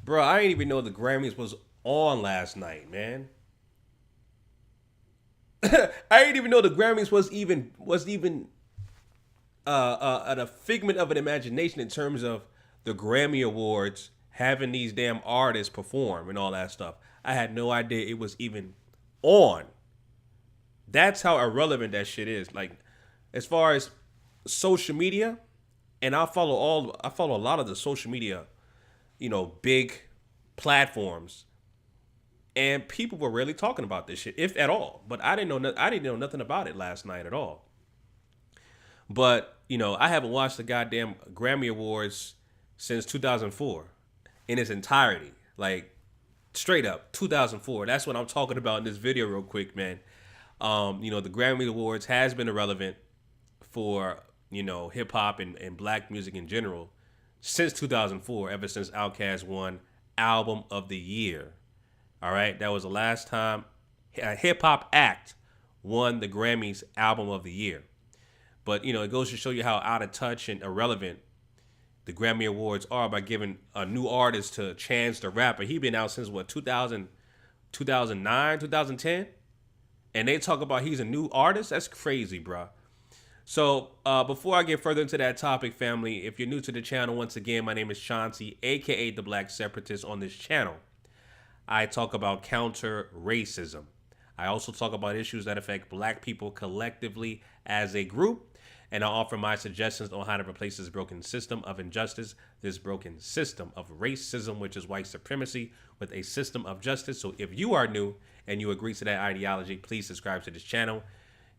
Bro, I didn't even know the Grammys was on last night, man. I didn't even know the Grammys was even a figment of an imagination in terms of the Grammy Awards having these damn artists perform and all that stuff. I had no idea it was even on. That's how irrelevant that shit is. Like, as far as social media, and I follow a lot of the social media, big platforms, and people were really talking about this shit, if at all. But I didn't know nothing about it last night at all. But I haven't watched the goddamn Grammy Awards since 2004 in its entirety. Like, straight up 2004. That's what I'm talking about in this video, real quick, man. The Grammy Awards has been irrelevant for hip hop and black music in general since 2004. Ever since Outkast won Album of the Year. All right, that was the last time a hip hop act won the Grammys Album of the Year. But it goes to show you how out of touch and irrelevant the Grammy Awards are by giving a new artist to Chance the Rapper. He been out since what, 2000, 2009, 2010? And they talk about he's a new artist? That's crazy, bro. So before I get further into that topic, family, if you're new to the channel, once again, my name is Chauncey, a.k.a. The Black Separatist. On this channel, I talk about counter racism. I also talk about issues that affect black people collectively as a group. And I offer my suggestions on how to replace this broken system of injustice, this broken system of racism, which is white supremacy, with a system of justice. So if you are new and you agree to that ideology, please subscribe to this channel.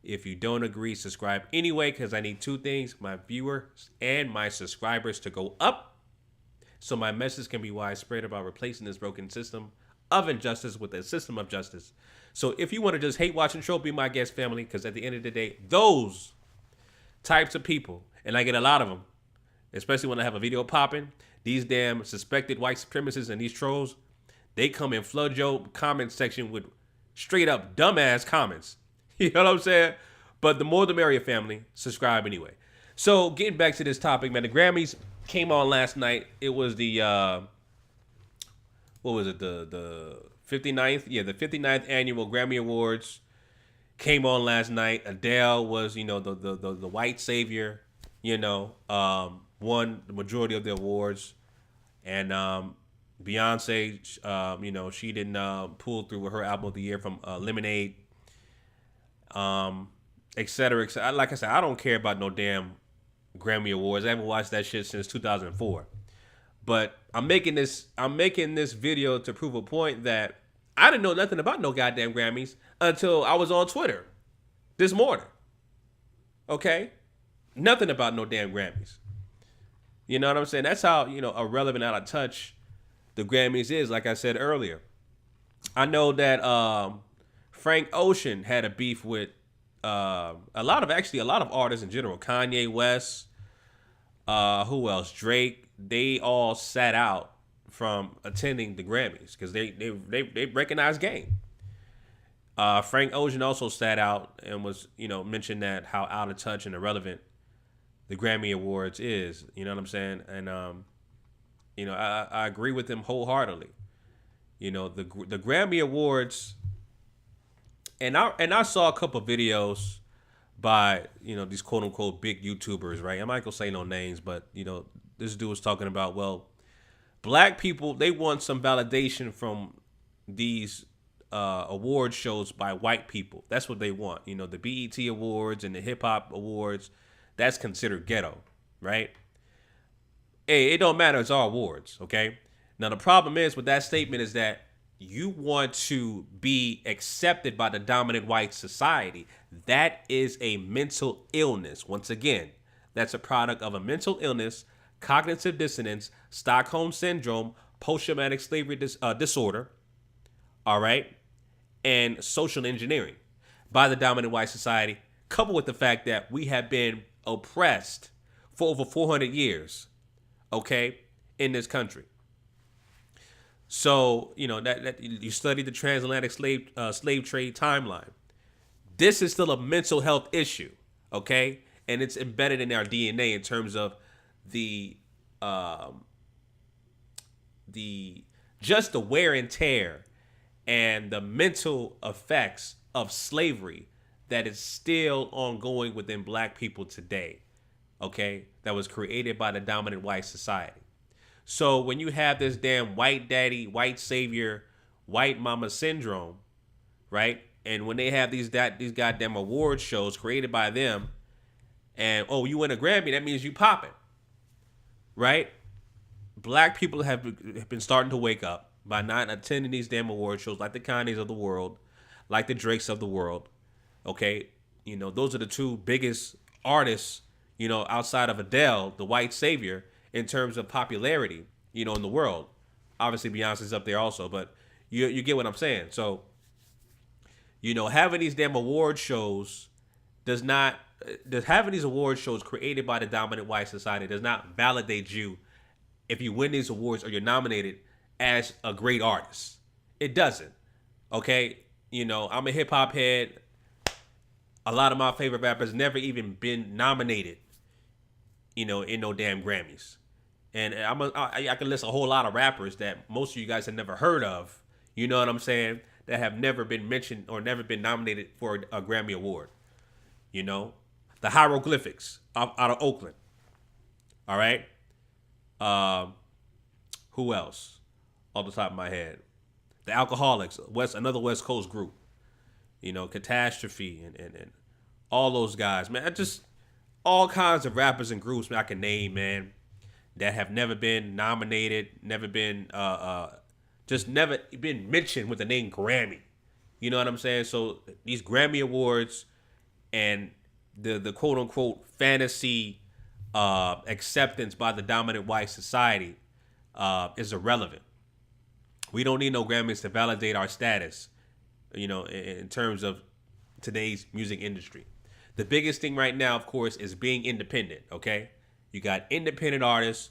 If you don't agree, subscribe anyway, because I need two things: my viewers and my subscribers to go up, so my message can be widespread about replacing this broken system of injustice with a system of justice. So if you want to just hate, watch, and troll, be my guest, family, because at the end of the day, those types of people, and I get a lot of them, especially when I have a video popping, these damn suspected white supremacists and these trolls, they come and flood your comment section with straight up dumbass comments. You know what I'm saying? But the more the merrier, family. Subscribe anyway. So getting back to this topic, man, the Grammys came on last night. It was the what was it? The 59th? Yeah, the 59th annual Grammy Awards came on last night. Adele was, the white savior, won the majority of the awards. And Beyonce, she didn't pull through with her album of the year from Lemonade, et cetera, et cetera. Like I said, I don't care about no damn Grammy Awards. I haven't watched that shit since 2004. But I'm making this video to prove a point that I didn't know nothing about no goddamn Grammys until I was on Twitter this morning. Okay? Nothing about no damn Grammys. You know what I'm saying? That's how, irrelevant, out of touch the Grammys is, like I said earlier. I know that Frank Ocean had a beef with a lot of artists in general. Kanye West, who else? Drake. They all sat out from attending the Grammys because they recognize game. Frank Ocean also sat out and was, mentioned that how out of touch and irrelevant the Grammy Awards is. You know what I'm saying? And I agree with him wholeheartedly. The Grammy Awards, and I saw a couple of videos by these quote unquote big YouTubers, right? I'm not gonna say no names, but this dude was talking about, well, black people, they want some validation from these award shows by white people. That's what they want. The BET Awards and the Hip Hop Awards, that's considered ghetto, right? Hey, it don't matter. It's our awards, okay? Now, the problem is with that statement is that you want to be accepted by the dominant white society. That is a mental illness. Once again, that's a product of a mental illness, cognitive dissonance, Stockholm syndrome, post-traumatic slavery disorder, all right, and social engineering by the dominant white society, coupled with the fact that we have been oppressed for over 400 years, okay, in this country. So, that you study the transatlantic slave trade timeline. This is still a mental health issue, okay? And it's embedded in our DNA in terms of the just the wear and tear and the mental effects of slavery that is still ongoing within black people today, okay, that was created by the dominant white society. So when you have this damn white daddy, white savior, white mama syndrome, right? And when they have these goddamn award shows created by them, and oh, you win a Grammy, that means you popping, right? Black people have been starting to wake up by not attending these damn award shows like the Kanye's of the world, like the Drakes of the world. Okay, those are the two biggest artists, outside of Adele, the white savior, in terms of popularity, in the world. Obviously, Beyonce's up there also, but you get what I'm saying. So, having these damn award shows having these award shows created by the dominant white society does not validate you if you win these awards or you're nominated as a great artist. It doesn't. Okay? I'm a hip hop head. A lot of my favorite rappers never even been nominated, in no damn Grammys. And I can list a whole lot of rappers that most of you guys have never heard of, you know what I'm saying, that have never been mentioned or never been nominated for a Grammy Award. The Hieroglyphics out of Oakland. All right? Who else? Off the top of my head. The Alcoholics, another West Coast group. Catastrophe and all those guys, man. Just all kinds of rappers and groups, man, I can name, man, that have never been nominated, never been just never been mentioned with the name Grammy. You know what I'm saying? So these Grammy Awards and the quote unquote fantasy acceptance by the dominant white society is irrelevant. We don't need no Grammys to validate our status, in terms of today's music industry. The biggest thing right now, of course, is being independent, okay? You got independent artists,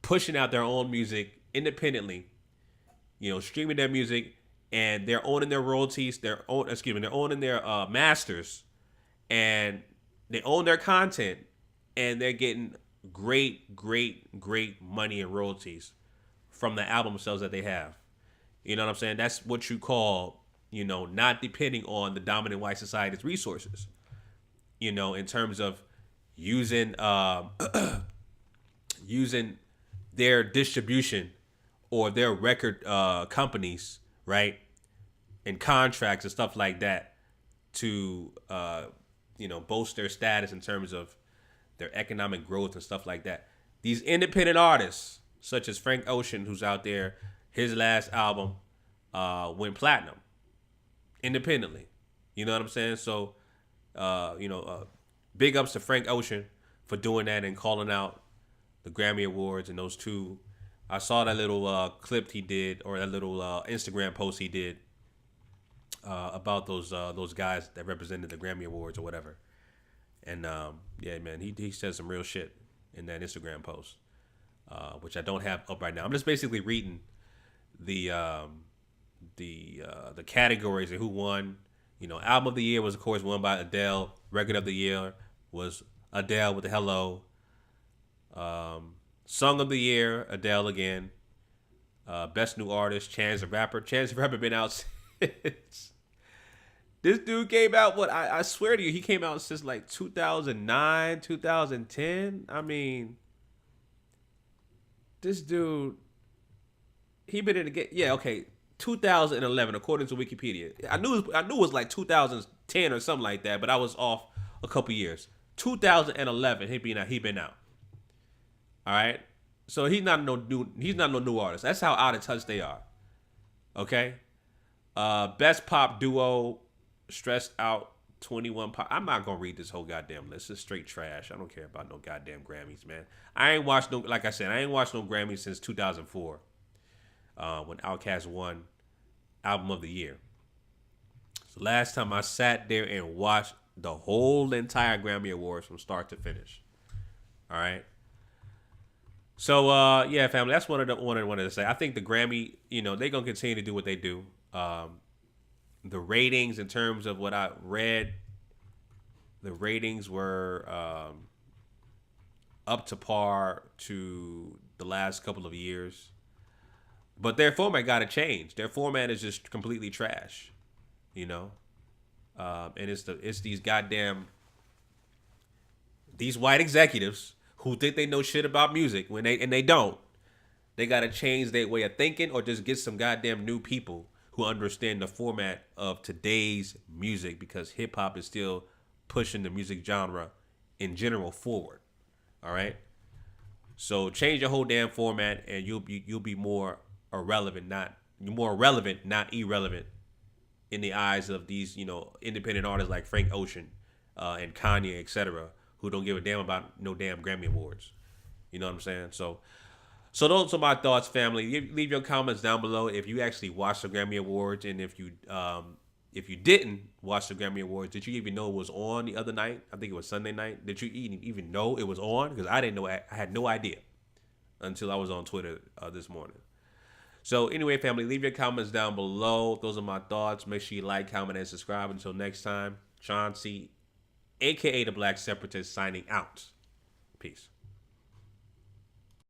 pushing out their own music independently, streaming their music, and they're owning their royalties, they're owning their masters, and they own their content, and they're getting great money and royalties from the album sales that they have. You know what I'm saying? That's what you call, not depending on the dominant white society's resources, in terms of using using their distribution or their record companies, right, and contracts and stuff like that to, boast their status in terms of their economic growth and stuff like that. These independent artists, such as Frank Ocean, who's out there, his last album went platinum independently. You know what I'm saying? So, big ups to Frank Ocean for doing that and calling out the Grammy Awards and those two. I saw that little clip he did, or that little Instagram post he did about those guys that represented the Grammy Awards or whatever. And yeah, man, he said some real shit in that Instagram post, which I don't have up right now. I'm just basically reading the categories and who won. Album of the year was of course won by Adele. Record of the year was Adele with the Hello. Song of the year, Adele again. Best new artist, Chance the Rapper. Chance the Rapper been out since. This dude came out, I swear to you, he came out since like 2009, 2010. I mean, this dude, he been in the game. Yeah, okay, 2011, according to Wikipedia. I knew it was like 2010 or something like that, but I was off a couple years. 2011, he been out. All right, so he's not no new artist. That's how out of touch they are. Okay, best pop duo, Stressed Out, 21 Pop. I'm not gonna read this whole goddamn list. It's straight trash. I don't care about no goddamn Grammys, man. I ain't watched no Grammys since 2004, when Outkast won Album of the Year. So last time I sat there and watched the whole entire Grammy Awards from start to finish. All right. So yeah, family, that's one I wanted to say. I think the Grammy, they're gonna continue to do what they do. The ratings, in terms of what I read, the ratings were up to par to the last couple of years. But their format got to change. Their format is just completely trash, you know. And it's these goddamn these white executives who think they know shit about music when they don't. They got to change their way of thinking or just get some goddamn new people who understand the format of today's music, because hip hop is still pushing the music genre in general forward. All right. So change your whole damn format, and you'll be more irrelevant, not irrelevant in the eyes of these independent artists like Frank Ocean and Kanye, etc., who don't give a damn about no damn Grammy awards. You know what I'm saying? So those are my thoughts, family. Leave your comments down below if you actually watched the Grammy Awards, and if you didn't watch the Grammy Awards, did you even know it was on the other night? I think it was Sunday night. Did you even know it was on? Because I didn't know. I had no idea until I was on Twitter this morning. So anyway, family, leave your comments down below. Those are my thoughts. Make sure you like, comment, and subscribe. Until next time, Chauncey, a.k.a. the Black Separatist, signing out. Peace.